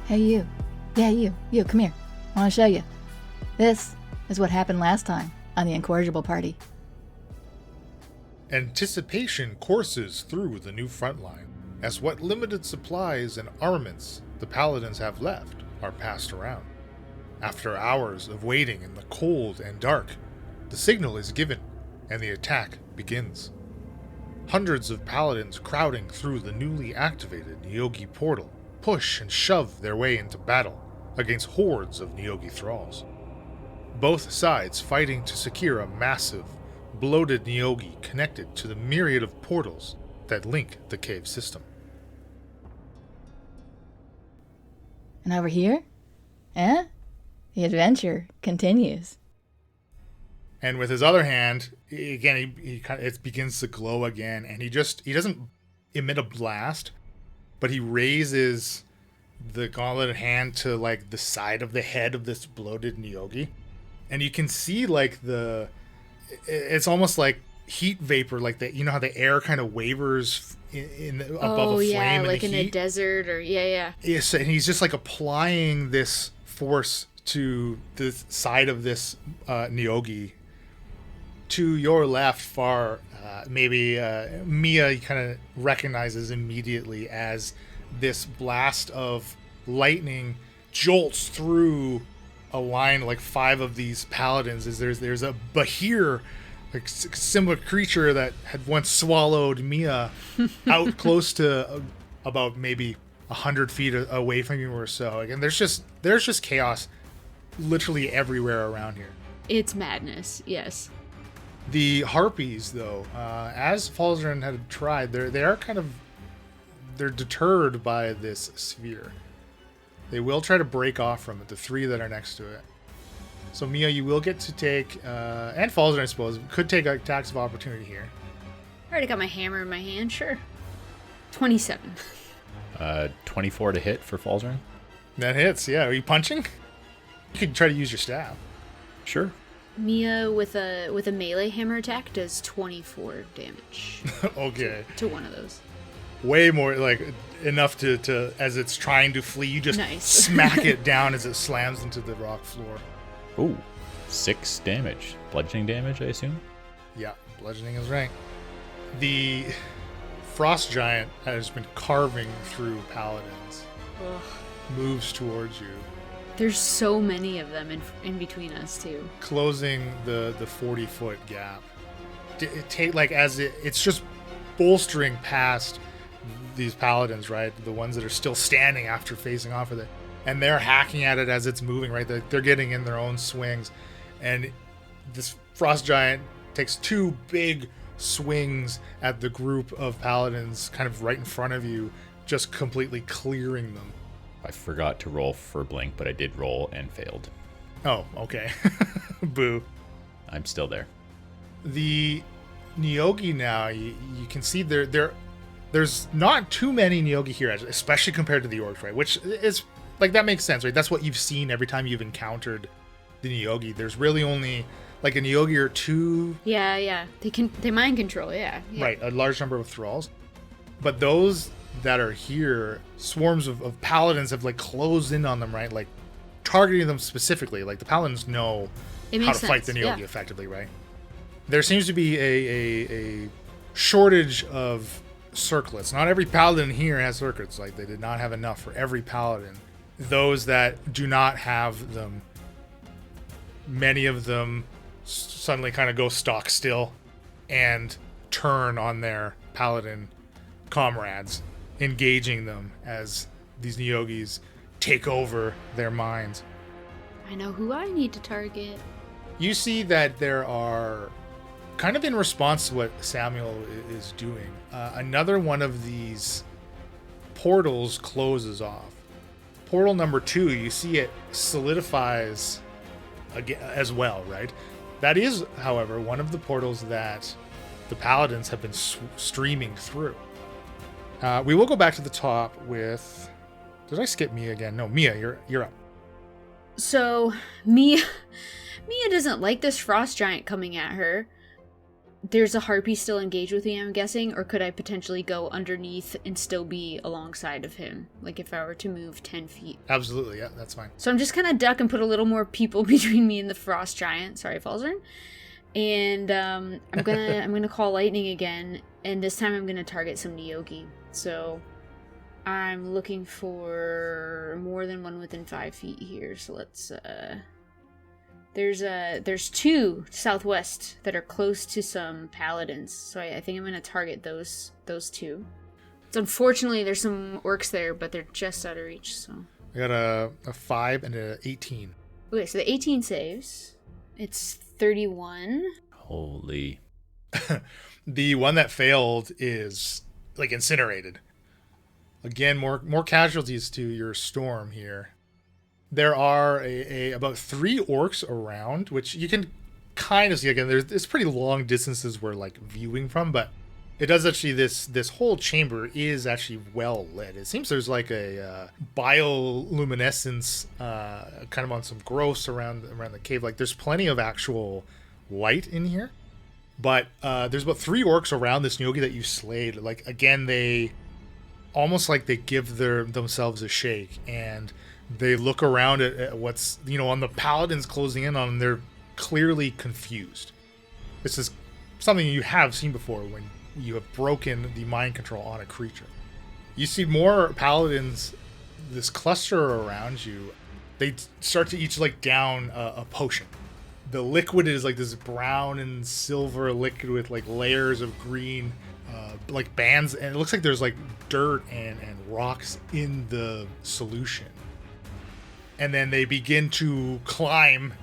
Hey, you. Yeah, you, come here. I want to show you. This is what happened last time on the Incorrigible party. Anticipation courses through the new front line, as what limited supplies and armaments the paladins have left are passed around. After hours of waiting in the cold and dark, the signal is given, and the attack begins. Hundreds of paladins crowding through the newly activated Neogi portal push and shove their way into battle against hordes of Neogi thralls. Both sides fighting to secure a massive, bloated Neogi connected to the myriad of portals that link the cave system. And over here? The adventure continues. And with his other hand, again, it begins to glow again, and he doesn't emit a blast, but he raises the gauntleted hand to like the side of the head of this bloated Neogi, and you can see like it's almost like heat vapor, like that. You know how the air kind of wavers above a flame like in in a desert, or Yes, and he's just like applying this force to the side of this Neogi. To your left, far, Mia kind of recognizes immediately as this blast of lightning jolts through a line like 5 of these paladins. Is there's a Bahir, like similar creature that had once swallowed Mia out close to about maybe 100 feet away from you or so. And there's just chaos literally everywhere around here. It's madness, yes. The harpies, though, as Falzarin had tried, they're deterred by this sphere. They will try to break off from it, the 3 that are next to it. So Mia, you will get to take, and Falzarin, I suppose, could take attacks of opportunity here. I already got my hammer in my hand, sure. 27. 24 to hit for Falzarin. That hits, yeah. Are you punching? You could try to use your staff. Sure. Mia with a melee hammer attack does 24 damage. Okay. To one of those. Way more, like, enough to as it's trying to flee, you just smack it down as it slams into the rock floor. Ooh, 6 damage. Bludgeoning damage, I assume? Yeah, bludgeoning is right. The frost giant has been carving through paladins. Ugh. Moves towards you. There's so many of them in between us, too. Closing the 40-foot gap. It's just bolstering past these paladins, right? The ones that are still standing after facing off with it. And they're hacking at it as it's moving, right? They're getting in their own swings. And this frost giant takes 2 big swings at the group of paladins kind of right in front of you, just completely clearing them. I forgot to roll for Blink, but I did roll and failed. Oh, okay. Boo. I'm still there. The Neogi now, you can see there's not too many Neogi here, especially compared to the orcs, right? Which is, like, that makes sense, right? That's what you've seen every time you've encountered the Neogi. There's really only, like, a Neogi or 2. Yeah. They mind control, yeah. Right, a large number of thralls. But those that are here, swarms of paladins have, like, closed in on them, right? Like, targeting them specifically. Like, the paladins know how to fight the Neogi effectively, right? There seems to be a shortage of circlets. Not every paladin here has circlets. Like, they did not have enough for every paladin. Those that do not have them, many of them suddenly kind of go stock still and turn on their paladin comrades, engaging them as these Neogis take over their minds. I know who I need to target. You see that there are, kind of in response to what Samuel is doing, another one of these portals closes off. Portal number 2, you see it solidifies again as well, right? That is, however, one of the portals that the paladins have been streaming through. We will go back to the top with... Did I skip Mia again? No, Mia, you're up. So, Mia doesn't like this frost giant coming at her. there's a harpy still engaged with me, I'm guessing, or could I potentially go underneath and still be alongside of him? Like if I were to move 10 feet. Absolutely, yeah, that's fine. So I'm just gonna duck and put a little more people between me and the frost giant. Sorry, Falzern. And I'm gonna call lightning again, and this time I'm gonna target some Neogi. So I'm looking for more than one within 5 feet here. So let's there's 2 southwest that are close to some paladins. So I think I'm gonna target those 2. So unfortunately there's some orcs there, but they're just out of reach. So I got a 5 and a 18. Okay, so the 18 saves. It's 31. Holy. The one that failed is like incinerated. Again, more casualties to your storm here. There are about 3 orcs around, which you can kind of see. Again, there's pretty long distances we're like viewing from, but it does actually, this whole chamber is actually well lit. It seems there's like a bioluminescence kind of on some growths around the cave. Like there's plenty of actual light in here, but there's about 3 orcs around this Neogi that you slayed. Like again, they almost like they give themselves a shake, and they look around at what's, on the paladins closing in on them. They're clearly confused. This is something you have seen before when you have broken the mind control on a creature. You see more paladins, this cluster around you. They start to each like down a potion. The liquid is like this brown and silver liquid with like layers of green, like bands, and it looks like there's like dirt and rocks in the solution. And then they begin to climb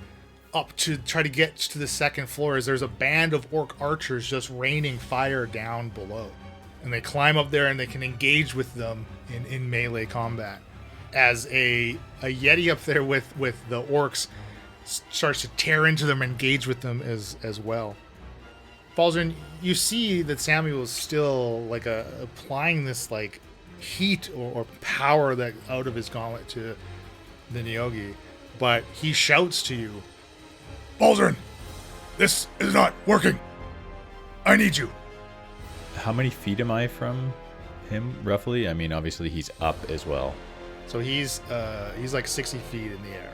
up to try to get to the second floor, as there's a band of orc archers just raining fire down below. And they climb up there and they can engage with them in melee combat. As a yeti up there with the orcs starts to tear into them and engage with them as well. Falzern, you see that Samuel is still like applying this like heat or power that out of his gauntlet to the Neogi, but he shouts to you, "Falzern, this is not working. I need you." How many feet am I from him, roughly? I mean, obviously he's up as well. So he's like 60 feet in the air.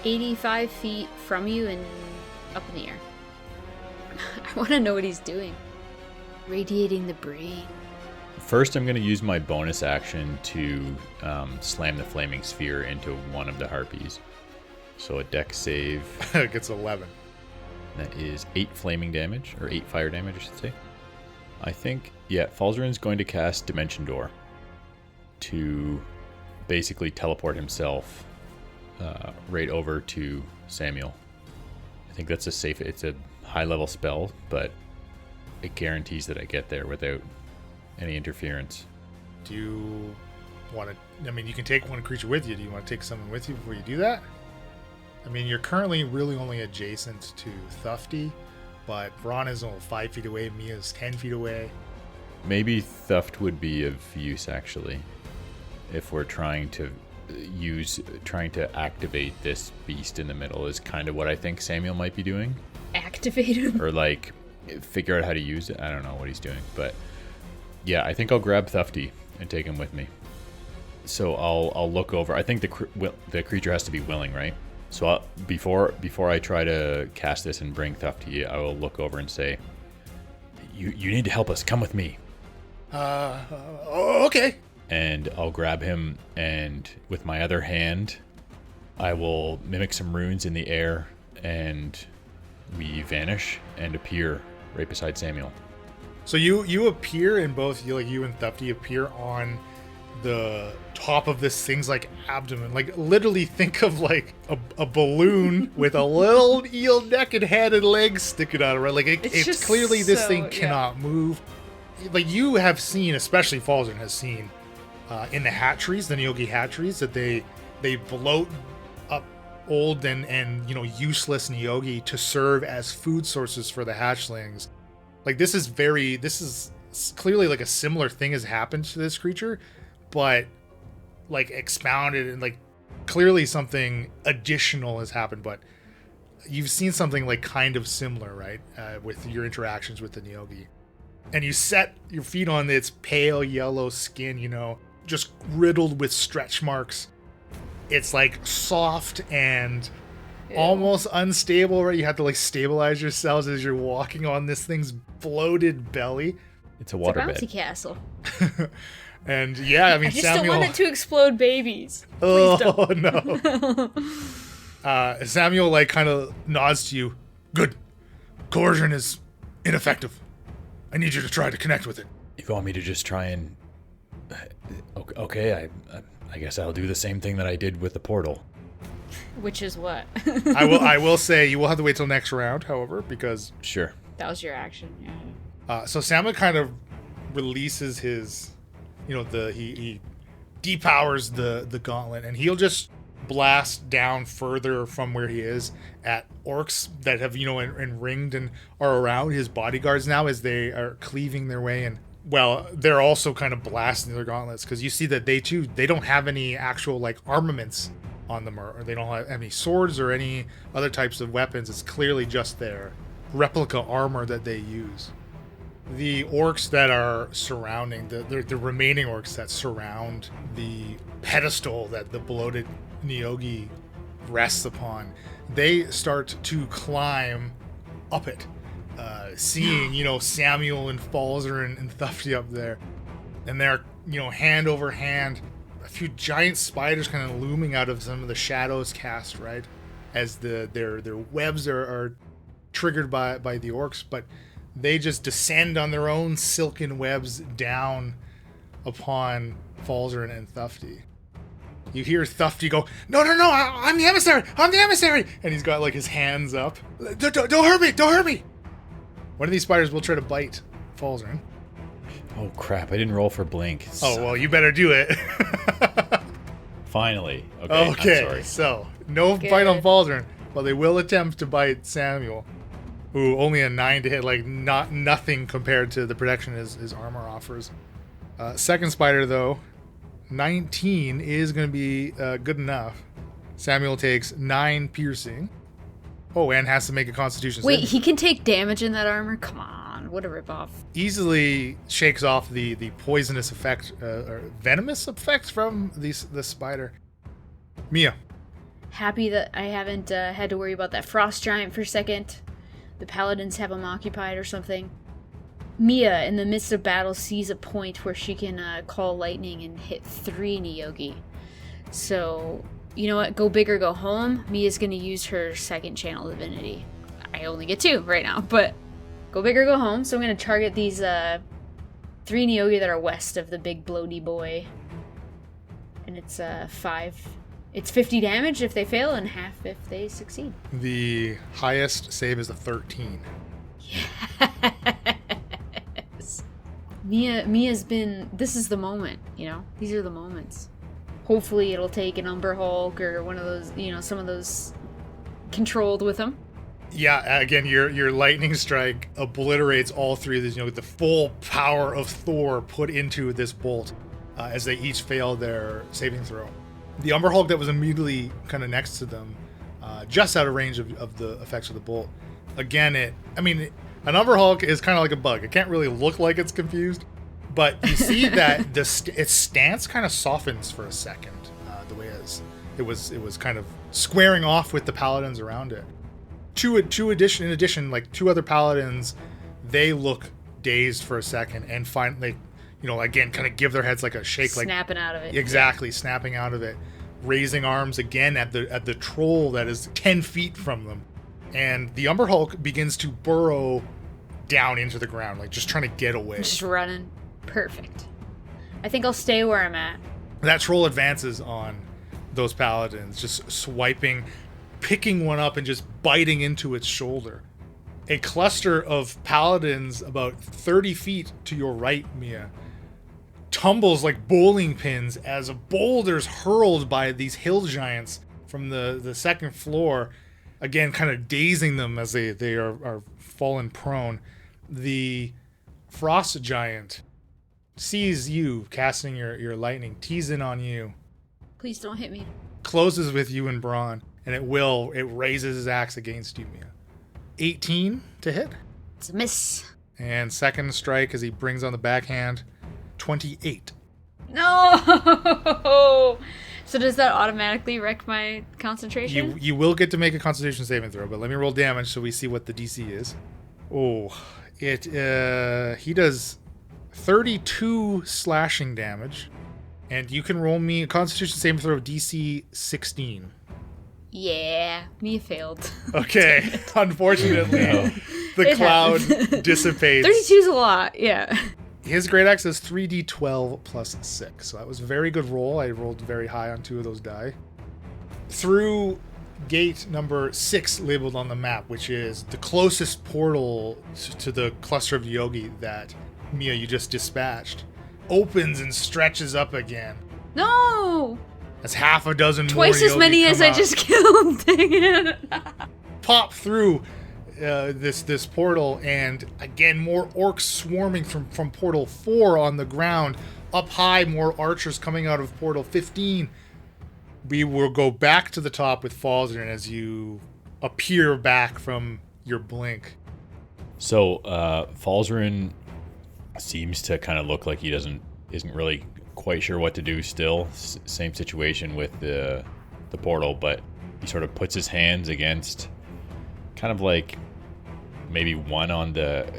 85 feet from you and up in the air. I want to know what he's doing. Radiating the brain. First, I'm going to use my bonus action to slam the flaming sphere into one of the harpies. So a dex save. It gets 11. That is 8 flaming damage, or 8 fire damage, I should say. I think, yeah, Falzarin's going to cast Dimension Door to basically teleport himself right over to Samuel. I think that's it's a high-level spell, but it guarantees that I get there without any interference. Do you want to... I mean, you can take one creature with you. Do you want to take someone with you before you do that? I mean, you're currently really only adjacent to Thufty, but Braun is only 5 feet away. Mia's 10 feet away. Maybe Thuft would be of use, actually, if we're trying to activate this beast in the middle, is kind of what I think Samuel might be doing. Activate him? Or, like, figure out how to use it. I don't know what he's doing, but yeah, I think I'll grab Thufty and take him with me. So I'll look over. I think the creature has to be willing, right? So before I try to cast this and bring Thufty, I will look over and say, "You need to help us. Come with me." Okay. And I'll grab him, and with my other hand, I will mimic some runes in the air, and we vanish and appear right beside Samuel. So you appear in both, you and Thufty appear on the top of this thing's like abdomen. Like literally think of like a balloon with a little eel neck and head and legs sticking out of it. Like it's clearly this thing cannot move. Like you have seen, especially Falzern has seen in the hatcheries, the Neogi hatcheries, that they bloat up old and useless Neogi to serve as food sources for the hatchlings. Like this is clearly like a similar thing has happened to this creature, but like expounded, and like clearly something additional has happened. But you've seen something like kind of similar, right? With your interactions with the Neogi. And you set your feet on its pale yellow skin, just riddled with stretch marks. It's like soft and almost unstable, right? You have to like stabilize yourselves as you're walking on this thing's bloated belly. It's a It's a waterbed. bouncy castle. And yeah, I mean, I just Samuel. don't want it to explode babies. Please Oh don't. no. Samuel like kind of nods to you. Good. Coercion is ineffective. I need you to try to connect with it. You want me to just try and... Okay, I guess I'll do the same thing that I did with the portal. Which is what? I will say you will have to wait till next round, however, because... Sure. That was your action, yeah. So Samuel kind of releases his... he depowers the gauntlet, and he'll just blast down further from where he is at orcs that have, enringed and are around his bodyguards now as they are cleaving their way. And, well, they're also kind of blasting their gauntlets because you see that they don't have any actual, like, armaments on them, or they don't have any swords or any other types of weapons. It's clearly just their replica armor that they use. The orcs that are surrounding, the remaining orcs that surround the pedestal that the bloated Neogi rests upon, they start to climb up it, seeing, Samuel and Falzer and Thufty up there. And they're, hand over hand, a few giant spiders kind of looming out of some of the shadows cast, right? As their webs are triggered by the orcs, but they just descend on their own silken webs down upon Falzer and Thufty. You hear Thufty go, no, I'm the emissary, and he's got like his hands up. Don't hurt me. One of these spiders will try to bite Falzer. Oh crap, I didn't roll for blink. Oh, well, you better do it. Finally. Okay, I'm sorry. So no bite on Falzer, but they will attempt to bite Samuel, who only a 9 to hit, like nothing compared to the protection his armor offers. Second spider, though, 19 is going to be good enough. Samuel takes 9 piercing. Oh, and has to make a Constitution Wait, saving. he can take damage in that armor? Come on, what a ripoff. Easily shakes off the poisonous effect, or venomous effects from the spider. Mia. Happy that I haven't had to worry about that frost giant for a second. The paladins have him occupied or something. Mia, in the midst of battle, sees a point where she can call lightning and hit 3 Neogi. So, you know what? Go big or go home. Mia's going to use her second channel divinity. I only get 2 right now, but go big or go home. So I'm going to target these 3 Neogi that are west of the big bloaty boy. And it's 5. It's 50 damage if they fail and half if they succeed. The highest save is a 13. Yes. Mia's been... This is the moment, These are the moments. Hopefully it'll take an Umber Hulk or one of those, some of those controlled with them. Yeah, again, your lightning strike obliterates all 3 of these, the full power of Thor put into this bolt as they each fail their saving throw. The Umber Hulk that was immediately kind of next to them, just out of range of the effects of the bolt. Again, an Umber Hulk is kind of like a bug. It can't really look like it's confused, but you see that its stance kind of softens for a second, the way it was kind of squaring off with the paladins around it. In addition, like 2 other paladins, they look dazed for a second and finally, again, kind of give their heads like a shake, snapping out of it. Exactly, snapping out of it, raising arms again at the troll that is 10 feet from them, and the Umber Hulk begins to burrow down into the ground, like just trying to get away. Just running. Perfect. I think I'll stay where I'm at. That troll advances on those paladins, just swiping, picking one up and just biting into its shoulder. A cluster of paladins about 30 feet to your right, Mia, tumbles like bowling pins as a boulder's hurled by these hill giants from the second floor, again kind of dazing them as they are fallen prone. The frost giant sees you casting your lightning, tees in on you, Please don't hit me. closes with you and Braun, And it raises his axe against you, Mia. 18 to hit. It's a miss. And second strike as he brings on the backhand, 28. No! So does that automatically wreck my concentration? You will get to make a Constitution saving throw, but let me roll damage so we see what the DC is. Oh, he does 32 slashing damage, and you can roll me a Constitution saving throw of DC 16. Yeah, Mia failed. Okay, unfortunately, the cloud dissipates. 32 is a lot, yeah. His great axe is 3d12 plus 6, so that was a very good roll. I rolled very high on 2 of those die. Through gate number 6 labeled on the map, which is the closest portal to the cluster of Neogi that Mia you just dispatched, opens and stretches up again. No! That's half a dozen more Twice as Neogi many as come I out, just killed. Dang it. pop through this portal, and again more orcs swarming from portal 4 on the ground. Up high, more archers coming out of portal 15. We will go back to the top with Falzern as you appear back from your blink. So Falzern seems to kind of look like he isn't really quite sure what to do still. Same situation with the portal, but he sort of puts his hands against kind of like maybe one on the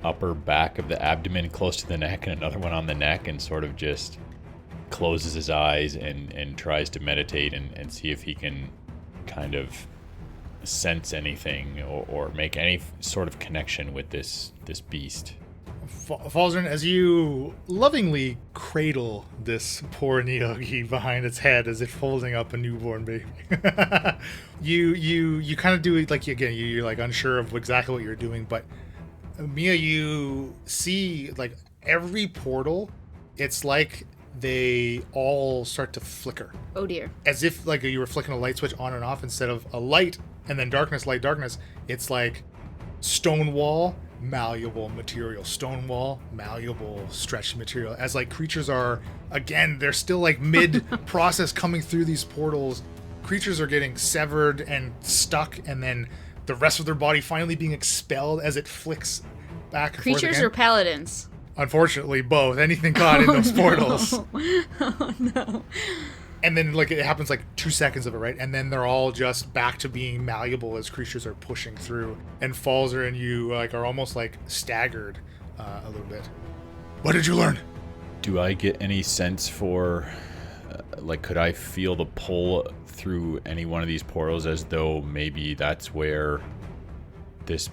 upper back of the abdomen close to the neck and another one on the neck, and sort of just closes his eyes and tries to meditate and see if he can kind of sense anything or make any sort of connection with this beast. Falzern, as you lovingly cradle this poor Neogi behind its head as it's holding up a newborn baby, you kind of do it like, again, you're like unsure of exactly what you're doing, but Mia, you see like every portal, it's like they all start to flicker. Oh dear. As if like you were flicking a light switch on and off. Instead of a light and then darkness, light, darkness, it's like stone wall, malleable material, stone wall, malleable, stretched material. As like creatures are, again, they're still like mid process coming through these portals. Creatures are getting severed and stuck, and then the rest of their body finally being expelled as it flicks back and forth Creatures again. or paladins? Unfortunately, both. Anything caught in those portals. Oh no. And then like it happens like 2 seconds of it, right? And then they're all just back to being malleable as creatures are pushing through. And Falzer and you like are almost like staggered a little bit. What did you learn? Do I get any sense for, like, could I feel the pull through any one of these portals as though maybe that's where this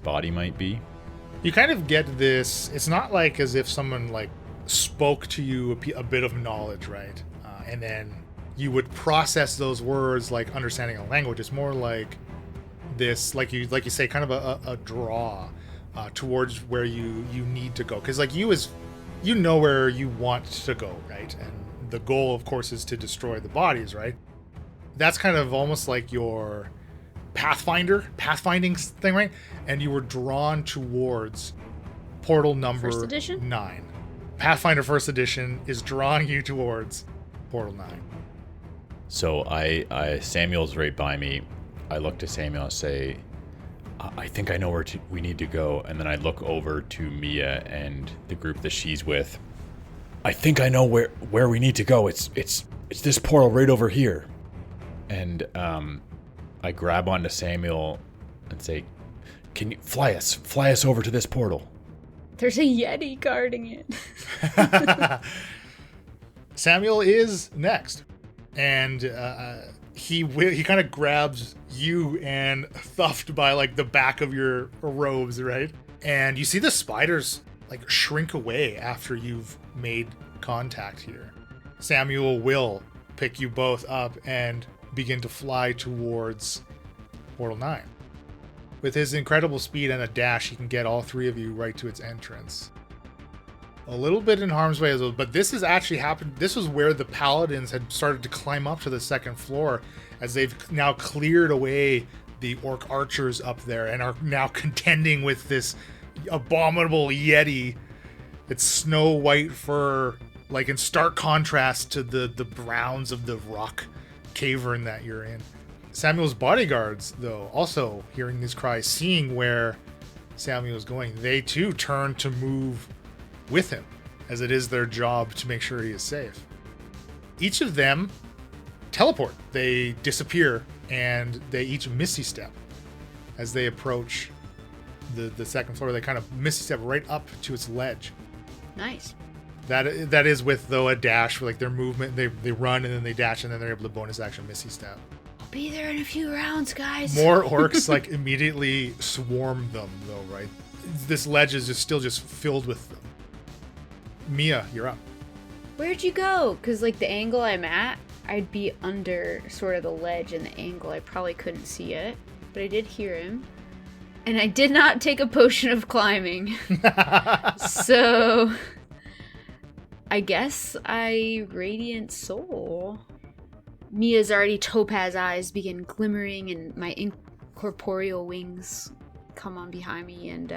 body might be? You kind of get this. It's not like as if someone like spoke to you a bit of knowledge, right? And then you would process those words like understanding a language. It's more like this, like you say, kind of a draw towards where you need to go. Because like you know where you want to go, right? And the goal, of course, is to destroy the bodies, right? That's kind of almost like your pathfinding thing, right? And you were drawn towards portal number First edition? 9. Pathfinder First Edition is drawing you towards portal 9. So I Samuel's right by me. I look to Samuel and say, I think I know where we need to go. And then I look over to Mia and the group that she's with. I think I know where we need to go. It's this portal right over here. And I grab onto Samuel and say, can you fly us over to this portal? There's a Yeti guarding it. Samuel is next, and he kind of grabs you and thuffed by like the back of your robes, right? And you see the spiders like shrink away after you've made contact here. Samuel will pick you both up and begin to fly towards Portal 9. With his incredible speed and a dash, he can get all three of you right to its entrance. A little bit in harm's way as well, but this has actually happened. This was where the paladins had started to climb up to the second floor, as they've now cleared away the orc archers up there and are now contending with this abominable yeti. Its snow white fur, like in stark contrast to the browns of the rock cavern that you're in. Samuel's bodyguards, though, also hearing these cries, seeing where Samuel's going, they too turn to move with him, as it is their job to make sure he is safe. Each of them teleport. They disappear, and they each misty step as they approach the second floor. They kind of misty step right up to its ledge. Nice. That is with, though, a dash for like their movement. They run and then they dash, and then they're able to bonus action misty step. I'll be there in a few rounds, guys. More orcs like immediately swarm them, though, right? This ledge is still filled with them. Mia, you're up. Where'd you go? Because like the angle I'm at, I'd be under sort of the ledge, and the angle I probably couldn't see it, but I did hear him. And I did not take a potion of climbing. So I guess I Radiant Soul. Mia's already topaz eyes begin glimmering, and my incorporeal wings come on behind me, and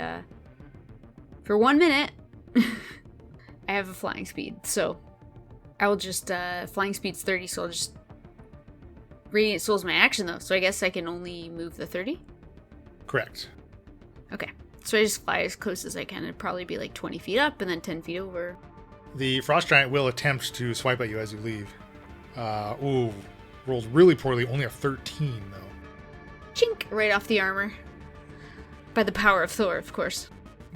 for 1 minute I have a flying speed, so I will just flying speed's 30, so I'll just Radiant Soul's my action though, so I guess I can only move the 30? Correct. Okay, so I just fly as close as I can. It'd probably be like 20 feet up and then 10 feet over. The frost giant will attempt to swipe at you as you leave. Rolled really poorly, only a 13 though. Chink! Right off the armor. By the power of Thor, of course.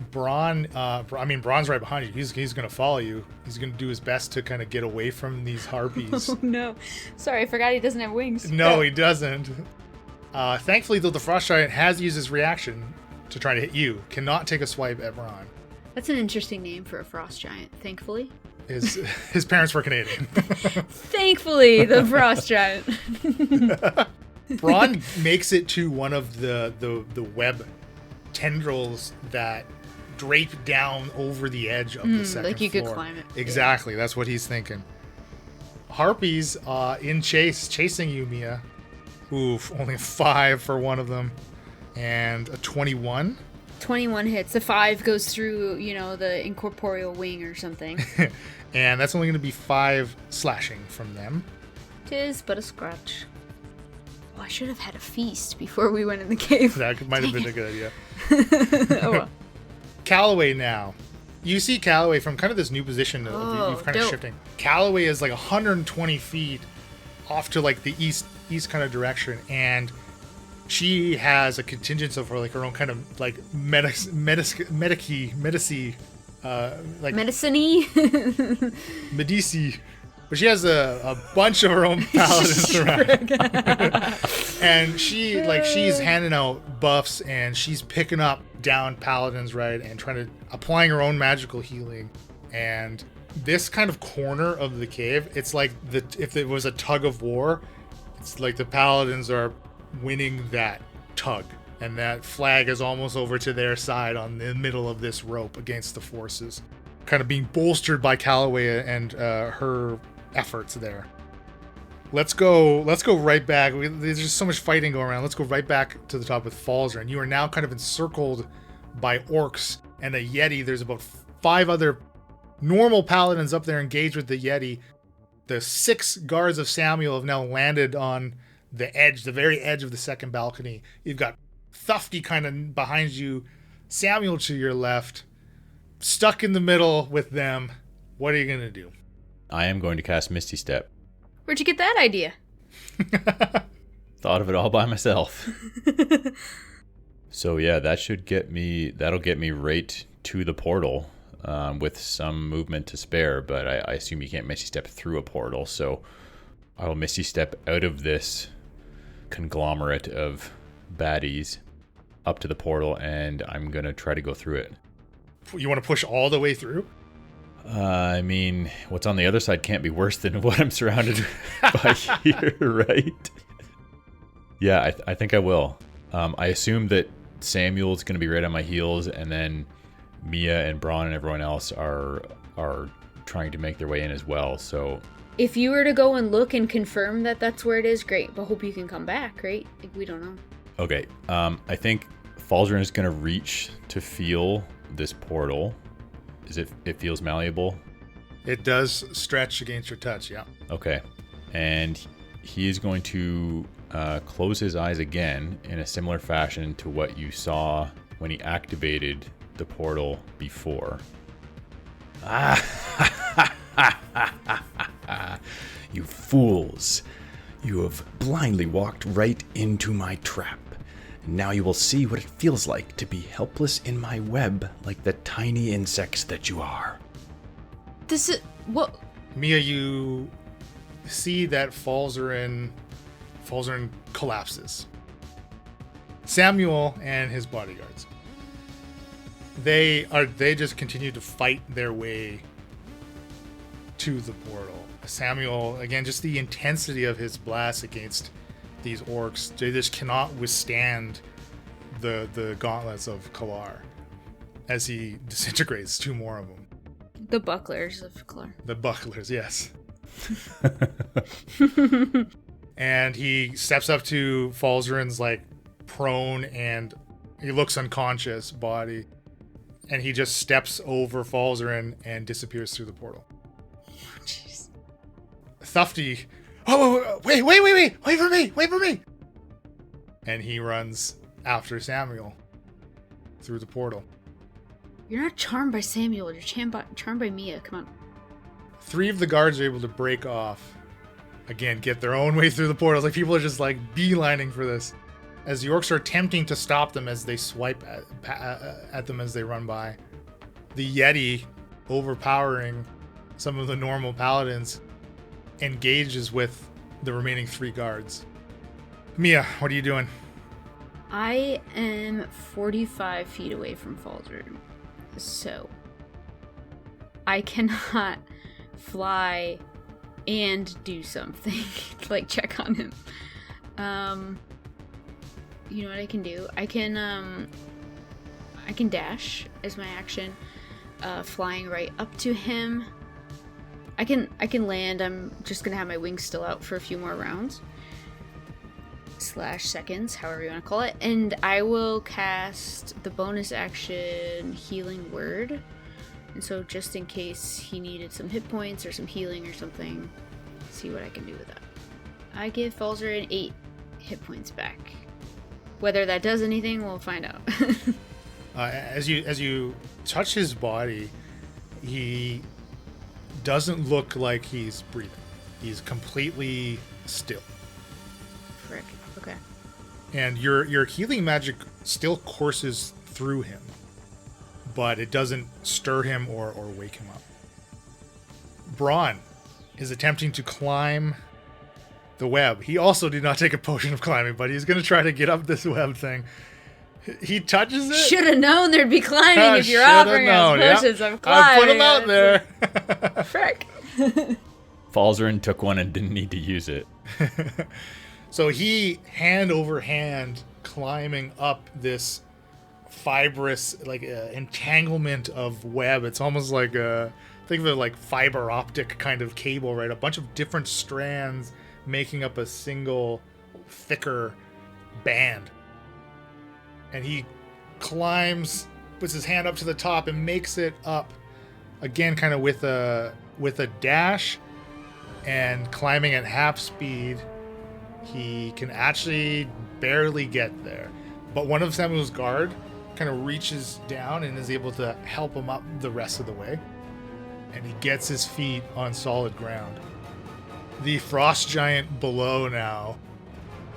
Braun's right behind you. He's going to follow you. He's going to do his best to kind of get away from these harpies. Oh no. Sorry, I forgot he doesn't have wings. No, he doesn't. Thankfully, though, the frost giant has used his reaction to try to hit you. Cannot take a swipe at Braun. That's an interesting name for a frost giant, thankfully. His parents were Canadian. Thankfully, the frost giant. Braun makes it to one of the web tendrils that drape down over the edge of the second floor. Like you could climb it. Exactly, that's what he's thinking. Harpies in chasing you, Mia. Oof, only 5 for one of them. And a 21. 21 hits. The 5 goes through, the incorporeal wing or something. And that's only going to be 5 slashing from them. 'Tis but a scratch. Oh, I should have had a feast before we went in the cave. That might have been a good idea. Oh well. Callaway now. You see Callaway from kind of this new position of you've kind of shifting. Callaway is like 120 feet off to like the east kind of direction, and she has a contingent of her own kind of like medici Medici. But she has a bunch of her own paladins around. And she's handing out buffs, and she's picking up down paladins, right, and applying her own magical healing. And this kind of corner of the cave, it's like if it was a tug of war, it's like the paladins are winning that tug, and that flag is almost over to their side on the middle of this rope against the forces, kind of being bolstered by Callaway and her efforts there. Let's go right back. There's just so much fighting going around. Let's go right back to the top with Falzer, and you are now kind of encircled by orcs and a yeti. There's about 5 other normal paladins up there engaged with the yeti. The 6 guards of Samuel have now landed on the very edge of the second balcony. You've got Thufty kind of behind you, Samuel to your left, stuck in the middle with them. What are you going to do? I am going to cast Misty Step. Where'd you get that idea? Thought of it all by myself. So yeah, that'll get me right to the portal with some movement to spare, but I assume you can't Misty Step through a portal, so I will Misty Step out of this conglomerate of baddies up to the portal, and I'm going to try to go through it. You want to push all the way through? I mean, what's on the other side can't be worse than what I'm surrounded by here, right? Yeah, I think I will. I assume that Samuel's going to be right on my heels, and then Mia and Braun and everyone else are trying to make their way in as well. So if you were to go and look and confirm that that's where it is, great. But hope you can come back, right? Like, we don't know. Okay. I think Falzarin is going to reach to feel this portal. It feels malleable? It does stretch against your touch, yeah. Okay. And he is going to close his eyes again in a similar fashion to what you saw when he activated the portal before. You fools! You have blindly walked right into my trap. Now you will see what it feels like to be helpless in my web like the tiny insects that you are. This is... What? Mia, you see that Falzarin collapses. Samuel and his bodyguards. They just continue to fight their way to the portal. Samuel, again, just the intensity of his blast against these orcs, they just cannot withstand the gauntlets of Kalar as he disintegrates two more of them. The bucklers of Kalar. The bucklers, yes. And he steps up to Falzarin's like prone and he looks unconscious body, and he just steps over Falzarin and disappears through the portal. Jeez. Thufty, oh, wait for me. And he runs after Samuel through the portal. You're not charmed by Samuel, you're charmed by Mia. Come on. 3 of the guards are able to break off. Again, get their own way through the portals. Like, people are just like beelining for this. As the orcs are attempting to stop them as they swipe at them as they run by. The Yeti, overpowering some of the normal paladins, engages with the remaining 3 guards. Mia, what are you doing? I am 45 feet away from Falzarin, so I cannot fly and do something, like check on him. You know what I can do? I can dash as my action, flying right up to him. I can land. I'm just gonna have my wings still out for a few more rounds. / seconds, however you want to call it. And I will cast the bonus action Healing Word. And so just in case he needed some hit points or some healing or something, see what I can do with that. I give Falzarin 8 hit points back. Whether that does anything, we'll find out. As you touch his body, he doesn't look like he's breathing. He's completely still. Frick. Okay. And your healing magic still courses through him, but it doesn't stir him or wake him up. Braun is attempting to climb the web. He also did not take a potion of climbing, but he's going to try to get up this web thing. He touches it. Should have known there'd be climbing if you're offering us potions of climbing. I put him out there. Frick. Falzarin took one and didn't need to use it. So he, hand over hand, climbing up this fibrous, like, entanglement of web. It's almost like think of it like fiber optic kind of cable, right? A bunch of different strands making up a single thicker band. And he climbs, puts his hand up to the top and makes it up again, kind of with a dash, and climbing at half speed. He can actually barely get there. But one of Samuel's guard kind of reaches down and is able to help him up the rest of the way. And he gets his feet on solid ground. The frost giant below now,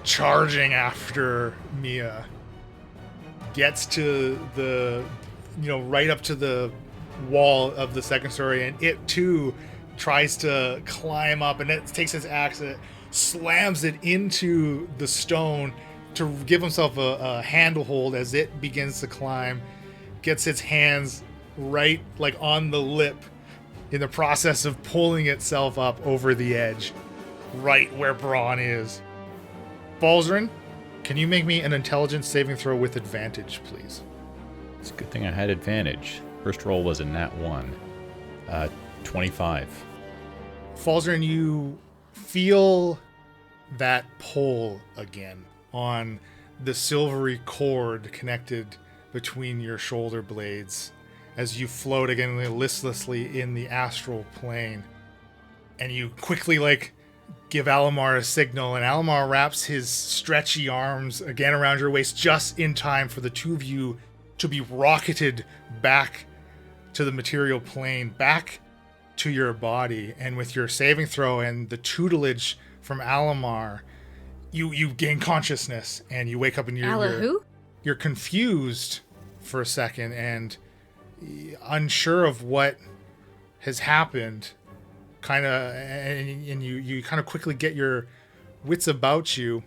charging after Mia, gets to the, right up to the wall of the second story, and it too tries to climb up, and it takes its axe, it slams it into the stone to give himself a handhold as it begins to climb, gets its hands right like on the lip in the process of pulling itself up over the edge, right where Braun is. Falzarin, can you make me an intelligence saving throw with advantage, please? It's a good thing I had advantage. First roll was a nat 1. 25. Falzarin, you feel that pull again on the silvery cord connected between your shoulder blades as you float again listlessly in the astral plane. And you quickly give Alamar a signal, and Alamar wraps his stretchy arms again around your waist just in time for the two of you to be rocketed back to the material plane, back to your body. And with your saving throw and the tutelage from Alamar, you gain consciousness and you wake up and you're confused for a second and unsure of what has happened. And you kind of quickly get your wits about you.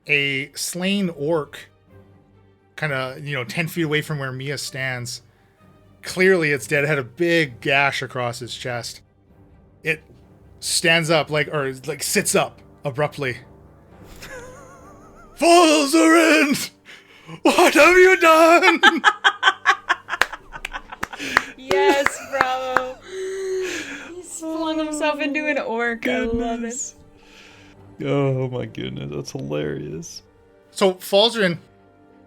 A slain orc, kind of 10 feet away from where Mia stands. Clearly, it's dead. It had a big gash across its chest. It stands up, sits up abruptly. Falzarin, what have you done? Yes, bravo. Flung himself into an orc. Goodness. I love it. Oh my goodness, that's hilarious. So Falzarin,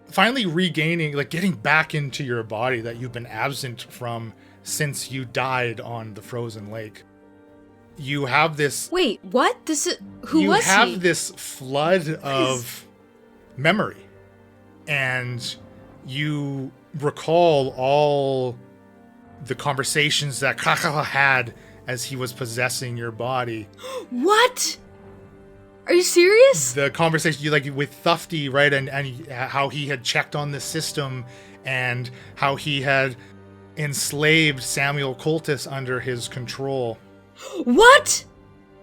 finally regaining, getting back into your body that you've been absent from since you died on the frozen lake. You have this... Wait, what? Who was he? You have this flood of memory. And you recall all the conversations that Kakala had as he was possessing your body. What? Are you serious? The conversation with Thufty, right? And how he had checked on the system and how he had enslaved Samuel Coltis under his control. What?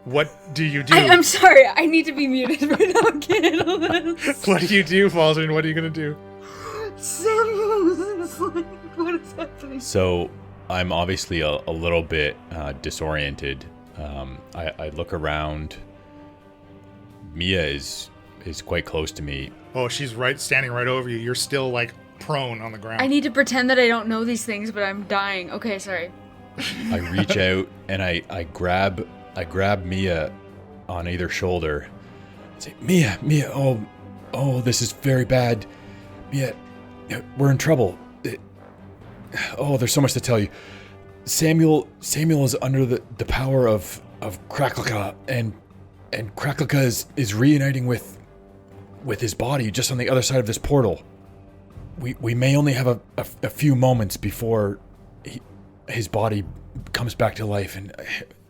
What do you do? I'm sorry. I need to be muted right now. I can't handle this. What do you do, Falzarin? What are you going to do? Samuel is what is happening? So I'm obviously a little bit disoriented. I look around. Mia is quite close to me. Oh, she's standing right over you. You're still prone on the ground. I need to pretend that I don't know these things, but I'm dying. Okay, sorry. I reach out and I grab Mia on either shoulder. I say, Mia, oh, this is very bad. Mia, we're in trouble. There's so much to tell you. Samuel is under the power of Kraklaka, and Kraklaka is reuniting with his body just on the other side of this portal. We may only have a few moments before his body comes back to life, and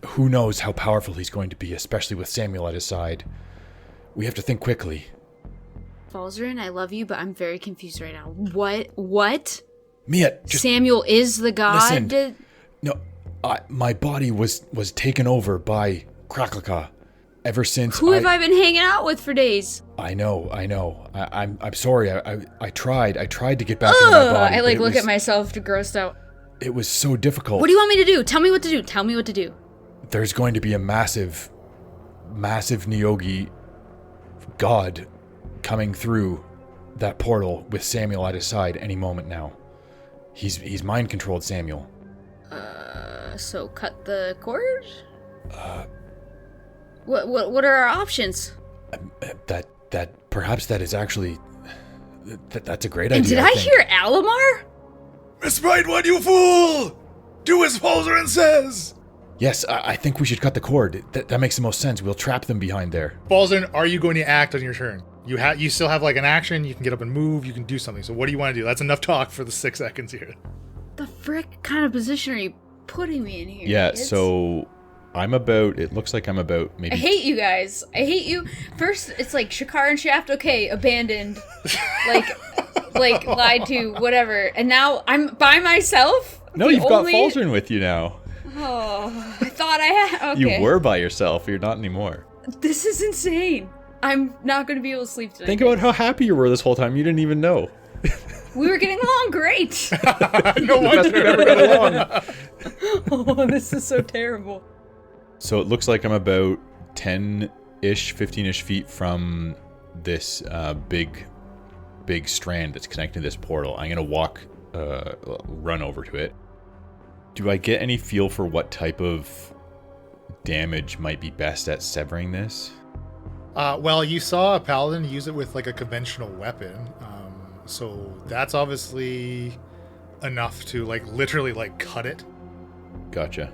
who knows how powerful he's going to be, especially with Samuel at his side. We have to think quickly. Falzarin, I love you, but I'm very confused right now. What? Mia, Samuel is the god? Listen, no, my body was taken over by Kraklaka ever since. Who have I been hanging out with for days? I know. I'm sorry. I tried to get back into my body. I look at myself grossed out. It was so difficult. What do you want me to do? Tell me what to do. There's going to be a massive Neogi god coming through that portal with Samuel at his side any moment now. He's mind controlled Samuel. So cut the cord? What are our options? That perhaps that is actually that's a great idea. And did I hear Alamar? Miss Brightwood, you fool! Do as Falzarin says! Yes, I think we should cut the cord. That makes the most sense. We'll trap them behind there. Falzarin, are you going to act on your turn? You still have an action, you can get up and move, you can do something. So what do you want to do? That's enough talk for the 6 seconds here. The frick kind of position are you putting me in here? Yeah, so it looks like I'm about maybe... I hate you guys. I hate you. First, it's Shakar and Shaft, okay, abandoned. Lied to, whatever. And now I'm by myself? No, you've got Falzarin with you now. Oh, I thought I had... Okay. You were by yourself. You're not anymore. This is insane. I'm not going to be able to sleep tonight. Think about how happy you were this whole time. You didn't even know. We were getting along great. No wonder we never got along. Oh, this is so terrible. So it looks like I'm about 10-ish, 15-ish feet from this big strand that's connecting to this portal. I'm going to run over to it. Do I get any feel for what type of damage might be best at severing this? Well, you saw a paladin use it with a conventional weapon. So that's obviously enough to literally cut it. Gotcha.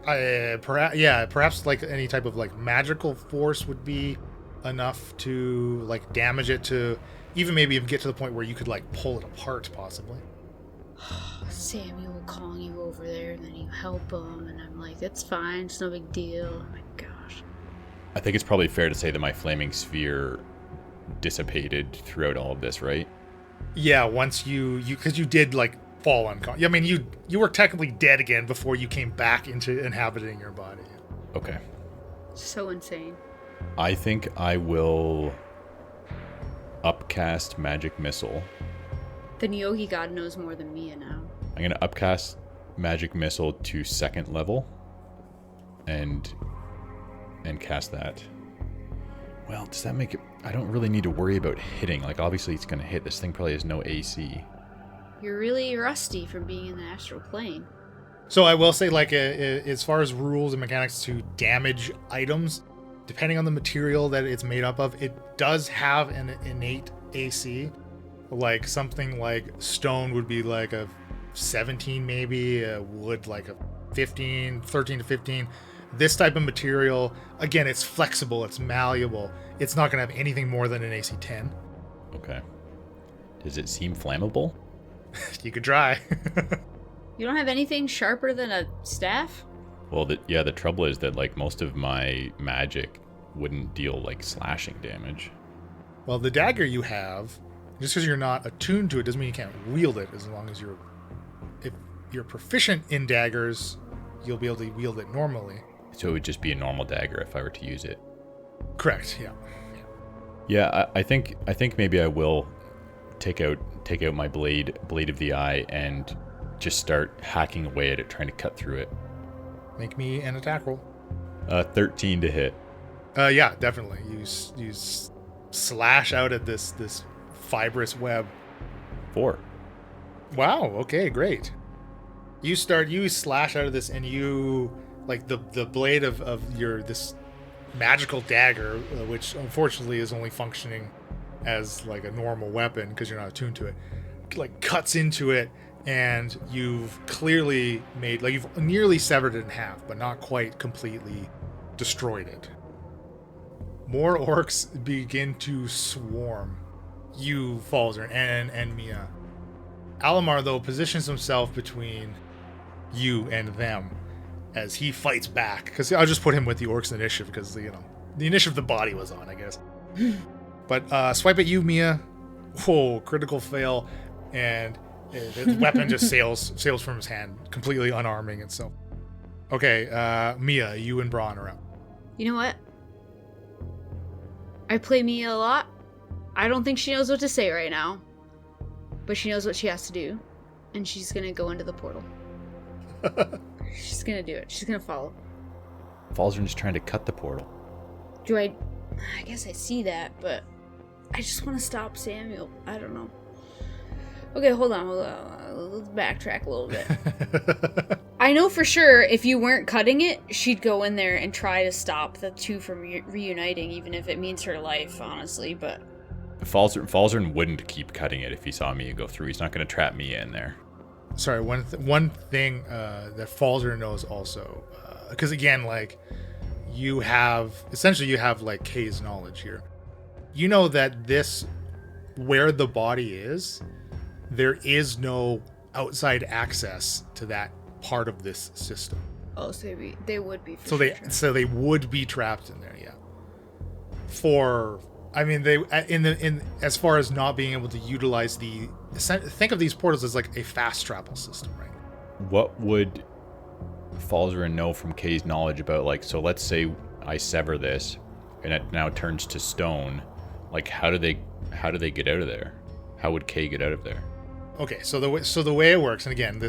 Perhaps like any type of like magical force would be enough to like damage it to even maybe even get to the point where you could like pull it apart possibly. Samuel calling you over there, and then you help him, and I'm like, it's fine, it's no big deal. Oh my gosh. I think it's probably fair to say that my flaming sphere dissipated throughout all of this, right? Yeah, once you because you did like fall unconscious. I mean, you were technically dead again before you came back into inhabiting your body. Okay. So insane. I think I will upcast Magic Missile. The Neogi god knows more than Mia now. I'm going to upcast Magic Missile to 2nd level and cast that. Well, does that make it... I don't really need to worry about hitting. Like, obviously it's going to hit. This thing probably has no AC. You're really rusty from being in the astral plane. So I will say, like, as far as rules and mechanics to damage items, depending on the material that it's made up of, it does have an innate AC. Like, something like stone would be like a 17 maybe, wood like a 15, 13 to 15. This type of material, again, it's flexible, it's malleable. It's not going to have anything more than an AC 10. Okay. Does it seem flammable? You could try. You don't have anything sharper than a staff? Well, the trouble is that, like, most of my magic wouldn't deal, like, slashing damage. Well, the dagger you have, just because you're not attuned to it doesn't mean you can't wield it. As long as if you're proficient in daggers, you'll be able to wield it normally. So it would just be a normal dagger if I were to use it. Correct. Yeah. Yeah, I think maybe I will take out my blade of the eye and just start hacking away at it, trying to cut through it. Make me an attack roll. 13 to hit. Yeah, definitely. You slash out at this fibrous web. 4. Wow. Okay. Great. You slash out of this, and you like the blade of your this magical dagger, which unfortunately is only functioning as like a normal weapon because you're not attuned to it, like cuts into it, and you've clearly made, like, you've nearly severed it in half, but not quite completely destroyed it. More orcs begin to swarm you, Falzer, and Mia. Alamar, though, positions himself between you and them as he fights back, because I'll just put him with the orcs initiative because the initiative the body was on, I guess. But swipe at you, Mia. Whoa, critical fail, and the weapon just sails from his hand, completely unarming itself. Okay, Mia, you and Braun are up. You know what? I play Mia a lot. I don't think she knows what to say right now, but she knows what she has to do, and she's gonna go into the portal. She's gonna do it. She's gonna follow. Falzern's trying to cut the portal. I guess I see that, but I just want to stop Samuel. I don't know. Okay, hold on. Let's backtrack a little bit. I know for sure if you weren't cutting it, she'd go in there and try to stop the two from reuniting, even if it means her life, honestly, but... Falzern wouldn't keep cutting it if he saw Mia go through. He's not going to trap Mia in there. Sorry, one thing that Falzer knows also, because again, like, you have like Kay's knowledge here. You know that where the body is, there is no outside access to that part of this system. Oh, so they would be. So they would be trapped in there, yeah. In as far as not being able to utilize think of these portals as like a fast travel system, right? What would Falzern know from Kay's knowledge about, like, so let's say I sever this and it now turns to stone, like, how do they get out of there? How would Kay get out of there? Okay, so the way it works, and again,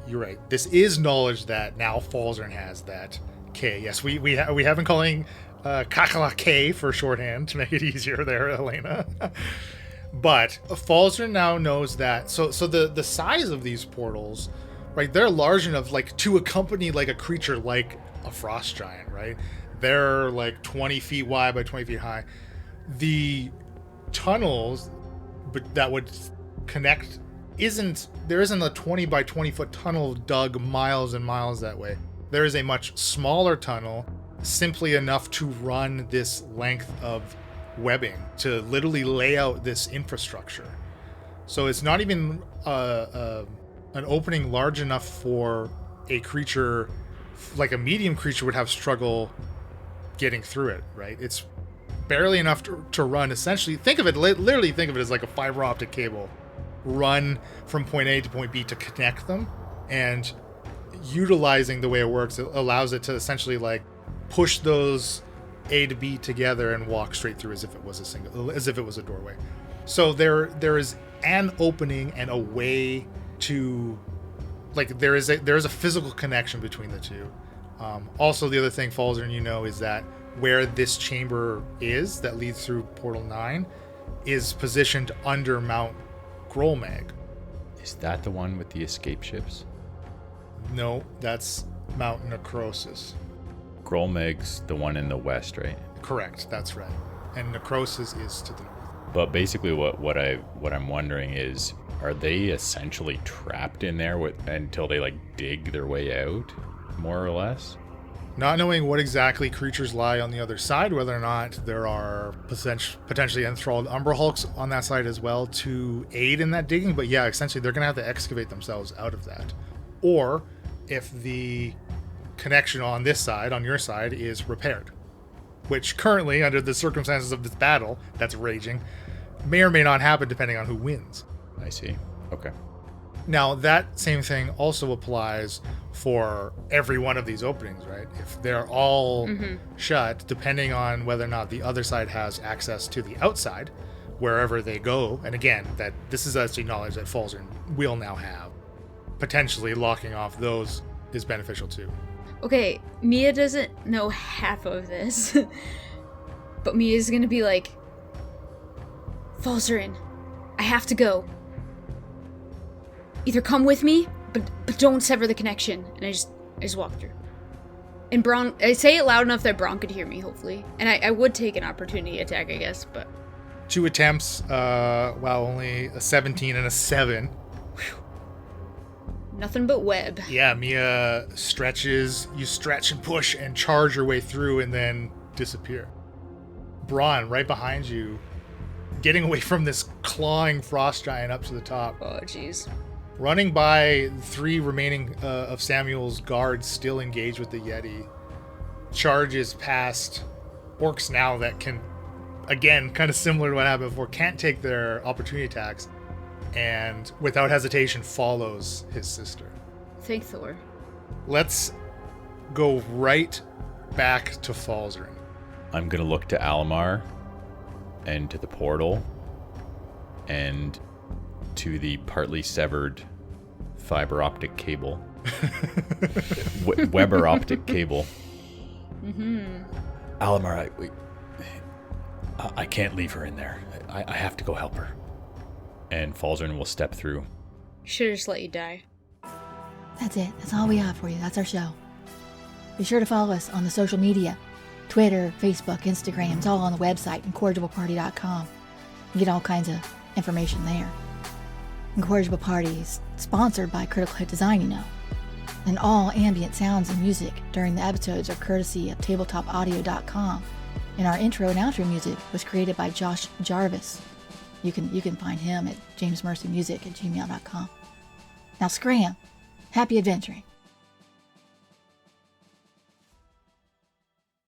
you're right. This is knowledge that now Falzern has, that Kay. Yes, we have been calling Kakala K for shorthand to make it easier there, Elena. But Falzern now knows that. So the size of these portals, right? They're large enough, like, to accompany like a creature like a frost giant, right? They're like 20 feet wide by 20 feet high. The tunnels, but that would connect there isn't a 20 by 20 foot tunnel dug miles and miles that way. There is a much smaller tunnel, simply enough to run this length of webbing to literally lay out this infrastructure. So it's not even an opening large enough for a creature, like a medium creature would have struggle getting through it, right? It's barely enough to run. Essentially, literally think of it as like a fiber optic cable run from point A to point B to connect them. And utilizing the way it works, it allows it to essentially like push those A to B together and walk straight through as if it was a doorway. So there is an opening and a way to, like, there is a physical connection between the two. Also, the other thing, Falzer, is that where this chamber is that leads through Portal 9 is positioned under Mount Grolmag. Is that the one with the escape ships? No, that's Mount Necrosis. Grolmeg's the one in the west, right? Correct, that's right. And Necrosis is to the north. But basically what I'm wondering is, are they essentially trapped in there until they like dig their way out, more or less? Not knowing what exactly creatures lie on the other side, whether or not there are potentially enthralled Umbra Hulks on that side as well to aid in that digging. But yeah, essentially they're going to have to excavate themselves out of that. Or if the connection on this side, on your side, is repaired, which currently, under the circumstances of this battle that's raging, may or may not happen depending on who wins. I see. Okay. Now, that same thing also applies for every one of these openings, right? If they're all shut, depending on whether or not the other side has access to the outside, wherever they go, and again, that this is actually knowledge that Falzer will now have, potentially locking off those is beneficial too. Okay, Mia doesn't know half of this, but Mia's gonna be like, Falzarin, I have to go. Either come with me, but don't sever the connection. And I just walk through. And Braun, I say it loud enough that Braun could hear me, hopefully. And I would take an opportunity attack, I guess, but... 2 attempts, only a 17 and a 7. Whew. Nothing but web. Yeah, Mia stretches, you stretch and push and charge your way through and then disappear. Braun, right behind you, getting away from this clawing frost giant up to the top. Oh, jeez. Running by 3 remaining of Samuel's guards still engaged with the Yeti. Charges past orcs now that can, again, kind of similar to what happened before, can't take their opportunity attacks. And without hesitation follows his sister. Thank Thor. Let's go right back to Falzarin. I'm going to look to Alamar and to the portal and to the partly severed fiber optic cable. Weber optic cable. Alamar, I can't leave her in there. I have to go help her. And Falzarin will step through. Should've just let you die. That's it. That's all we have for you. That's our show. Be sure to follow us on the social media. Twitter, Facebook, Instagram. It's all on the website, incorrigibleparty.com. You get all kinds of information there. Incorrigible Party is sponsored by Critical Hit Design, And all ambient sounds and music during the episodes are courtesy of tabletopaudio.com. And our intro and outro music was created by Josh Jarvis. You can find him at jamesmercymusic@gmail.com. Now scram. Happy adventuring.